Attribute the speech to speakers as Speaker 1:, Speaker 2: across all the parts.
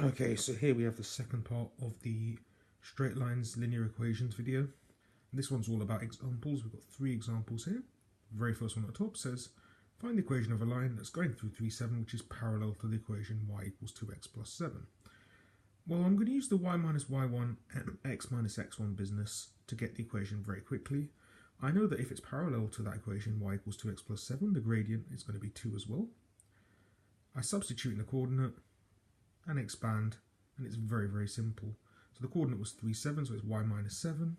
Speaker 1: Okay, so here we have the second part of the straight lines linear equations video. This one's all about examples. We've got 3 examples here. The very first one at the top says, find the equation of a line that's going through 3, 7, which is parallel to the equation y equals 2x plus 7. Well, I'm going to use the y minus y1 and x minus x1 business to get the equation very quickly. I know that if it's parallel to that equation y equals 2x plus 7, the gradient is going to be 2 as well. I substitute in the coordinate and expand, and it's very, very simple. So the coordinate was 3, 7, so it's y minus 7.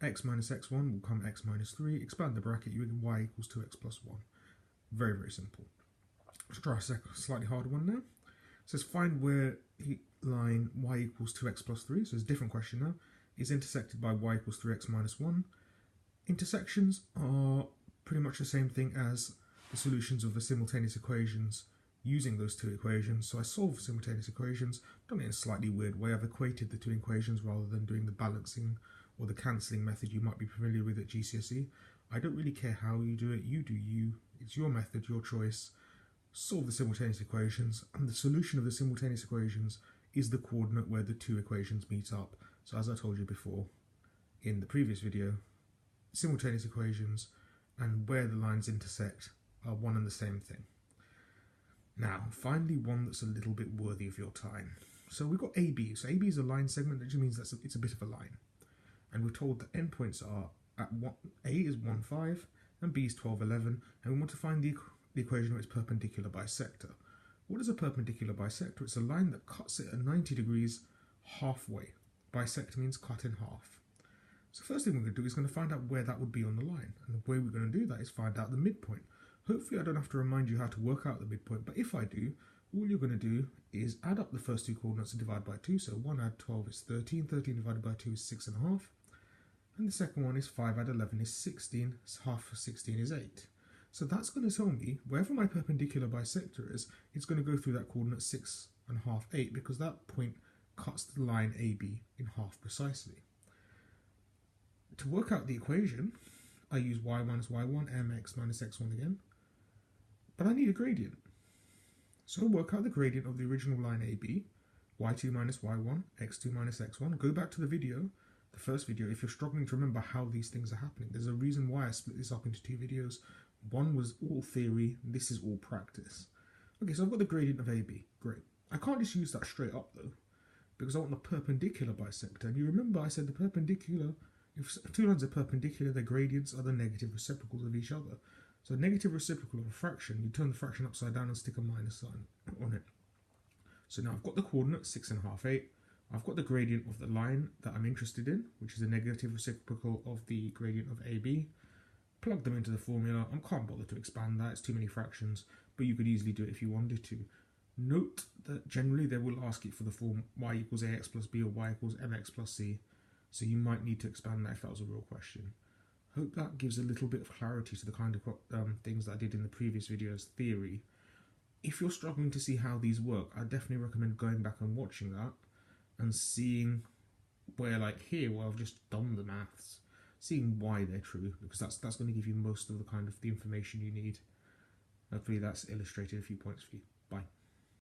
Speaker 1: X minus x1 will come x minus 3. Expand the bracket, you get y equals 2x plus 1. Very, very simple. Let's try a slightly harder one now. It says find where the line y equals 2x plus 3, so it's a different question now, is intersected by y equals 3x minus 1. Intersections are pretty much the same thing as the solutions of the simultaneous equations using those 2 equations. So I solve simultaneous equations, done it in a slightly weird way. I've equated the 2 equations rather than doing the balancing or the cancelling method you might be familiar with at GCSE. I don't really care how you do it. You do you. It's your method, your choice. Solve the simultaneous equations, and the solution of the simultaneous equations is the coordinate where the 2 equations meet up. So as I told you before in the previous video, simultaneous equations and where the lines intersect are one and the same thing. Now, finally, one that's a little bit worthy of your time. So we've got AB. So AB is a line segment, that just means that it's a bit of a line. And we're told that endpoints are at A is 1, 5, and B is 12, 11, and we want to find the equation where it's perpendicular bisector. What is a perpendicular bisector? It's a line that cuts it at 90 degrees halfway. Bisect means cut in half. So first thing we're going to do is going to find out where that would be on the line. And the way we're going to do that is find out the midpoint. Hopefully I don't have to remind you how to work out the midpoint, but if I do, all you're going to do is add up the first 2 coordinates and divide by 2. So 1 add 12 is 13, 13 divided by 2 is 6.5. And the second one is 5 add 11 is 16, half of 16 is 8. So that's going to tell me wherever my perpendicular bisector is, it's going to go through that coordinate 6.5, 8, because that point cuts the line AB in half precisely. To work out the equation, I use y minus y1, mx minus x1 again, but I need a gradient. So work out the gradient of the original line AB, y2 minus y1, x2 minus x1. Go back to the video, the first video, if you're struggling to remember how these things are happening. There's a reason why I split this up into 2 videos. One was all theory, this is all practice. Okay, so I've got the gradient of AB, great. I can't just use that straight up though, because I want the perpendicular bisector. And you remember I said the perpendicular, if 2 lines are perpendicular, their gradients are the negative reciprocals of each other. So negative reciprocal of a fraction, you turn the fraction upside down and stick a minus sign on it. So now I've got the coordinate 6.5, 8. I've got the gradient of the line that I'm interested in, which is a negative reciprocal of the gradient of AB. Plug them into the formula. I can't bother to expand that, it's too many fractions, but you could easily do it if you wanted to. Note that generally they will ask you for the form y equals ax plus b or y equals mx plus c, so you might need to expand that if that was a real question. Hope that gives a little bit of clarity to the kind of things that I did in the previous video's theory. If you're struggling to see how these work, I definitely recommend going back and watching that and seeing where, like here, where I've just done the maths, seeing why they're true, because that's going to give you most of the information you need. Hopefully that's illustrated a few points for you. Bye.